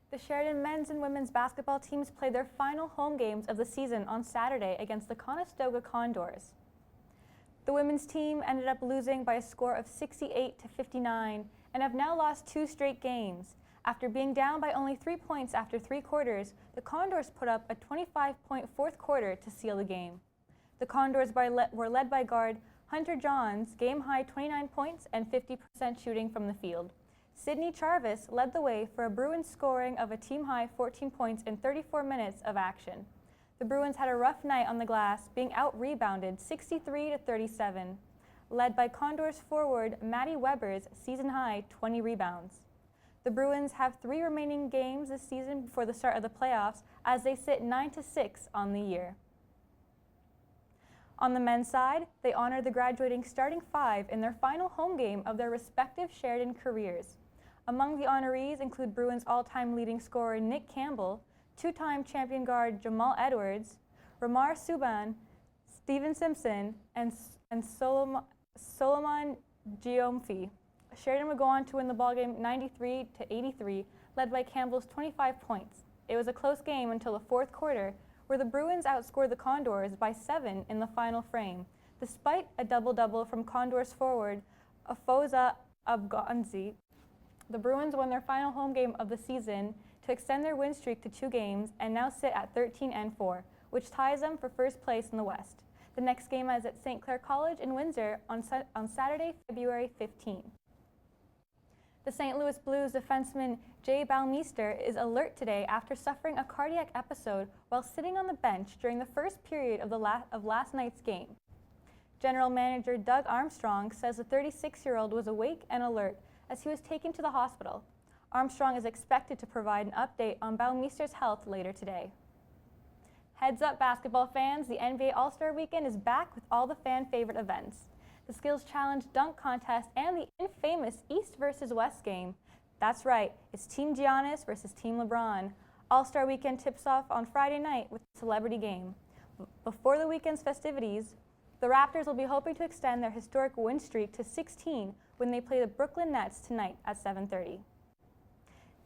The Sheridan men's and women's basketball teams played their final home games of the season on Saturday against the Conestoga Condors. The women's team ended up losing by a score of 68-59 and have now lost 2 straight games. After being down by only 3 points after 3 quarters, the Condors put up a 25-point fourth quarter to seal the game. The Condors were led by guard Hunter Johns, game-high 29 points and 50% shooting from the field. Sydney Charvis led the way for a Bruins scoring of a team-high 14 points in 34 minutes of action. The Bruins had a rough night on the glass, being out-rebounded 63-37, led by Condors forward Maddie Weber's season-high 20 rebounds. The Bruins have 3 remaining games this season before the start of the playoffs as they sit 9-6 on the year. On the men's side, they honored the graduating starting 5 in their final home game of their respective Sheridan careers. Among the honorees include Bruins all-time leading scorer Nick Campbell, 2-time champion guard Jamal Edwards, Ramar Subban, Steven Simpson, and Solomon Giomfi. Sheridan would go on to win the ballgame 93-83, led by Campbell's 25 points. It was a close game until the fourth quarter, where the Bruins outscored the Condors by 7 in the final frame. Despite a double-double from Condors forward Afosa Abganzi, the Bruins won their final home game of the season to extend their win streak to 2 games and now sit at 13-4, which ties them for first place in the West. The next game is at St. Clair College in Windsor on Saturday, February 15. The St. Louis Blues defenseman Jay Bouwmeester is alert today after suffering a cardiac episode while sitting on the bench during the first period of last night's game. General Manager Doug Armstrong says the 36-year-old was awake and alert as he was taken to the hospital. Armstrong is expected to provide an update on Bouwmeester's health later today. Heads up, basketball fans, the NBA All-Star Weekend is back with all the fan-favorite events. The Skills Challenge dunk contest and the infamous East versus West game. That's right, it's Team Giannis versus Team LeBron. All-Star Weekend tips off on Friday night with the celebrity game. Before the weekend's festivities, the Raptors will be hoping to extend their historic win streak to 16 when they play the Brooklyn Nets tonight at 7:30.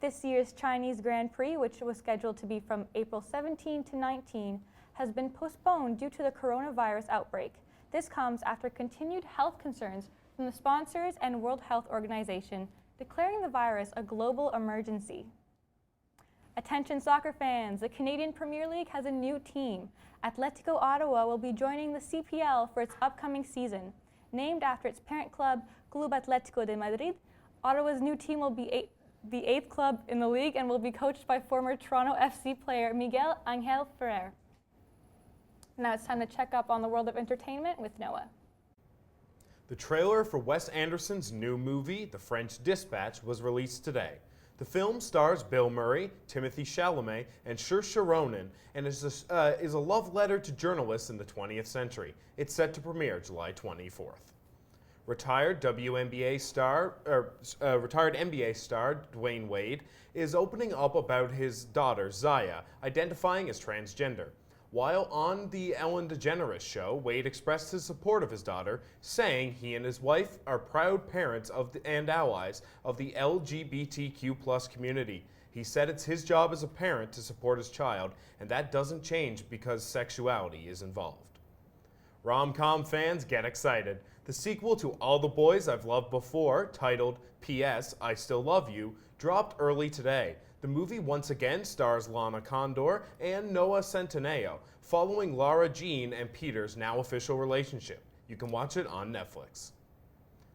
This year's Chinese Grand Prix, which was scheduled to be from April 17 to 19, has been postponed due to the coronavirus outbreak. This comes after continued health concerns from the sponsors and World Health Organization, declaring the virus a global emergency. Attention soccer fans, the Canadian Premier League has a new team. Atletico Ottawa will be joining the CPL for its upcoming season. Named after its parent club, Club Atlético de Madrid, Ottawa's new team will be the 8th club in the league and will be coached by former Toronto FC player Miguel Angel Ferrer. Now it's time to check up on the world of entertainment with Noah. The trailer for Wes Anderson's new movie, The French Dispatch, was released today. The film stars Bill Murray, Timothée Chalamet, and Saoirse Ronan, and is a love letter to journalists in the 20th century. It's set to premiere July 24th. Retired NBA star Dwayne Wade is opening up about his daughter Zaya, identifying as transgender. While on the Ellen DeGeneres show, Wade expressed his support of his daughter, saying he and his wife are proud parents and allies of the LGBTQ+ community. He said it's his job as a parent to support his child, and that doesn't change because sexuality is involved. Rom-com fans, get excited. The sequel to All the Boys I've Loved Before, titled P.S. I Still Love You, dropped early today. The movie once again stars Lana Condor and Noah Centineo, following Lara Jean and Peter's now official relationship. You can watch it on Netflix.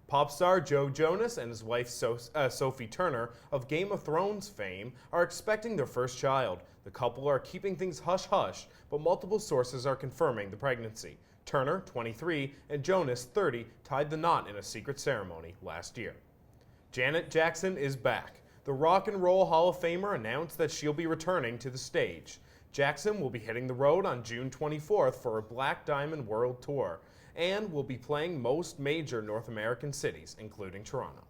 Pop star Joe Jonas and his wife Sophie Turner of Game of Thrones fame are expecting their first child. The couple are keeping things hush-hush, but multiple sources are confirming the pregnancy. Turner, 23, and Jonas, 30, tied the knot in a secret ceremony last year. Janet Jackson is back. The Rock and Roll Hall of Famer announced that she'll be returning to the stage. Jackson will be hitting the road on June 24th for a Black Diamond World Tour and will be playing most major North American cities, including Toronto.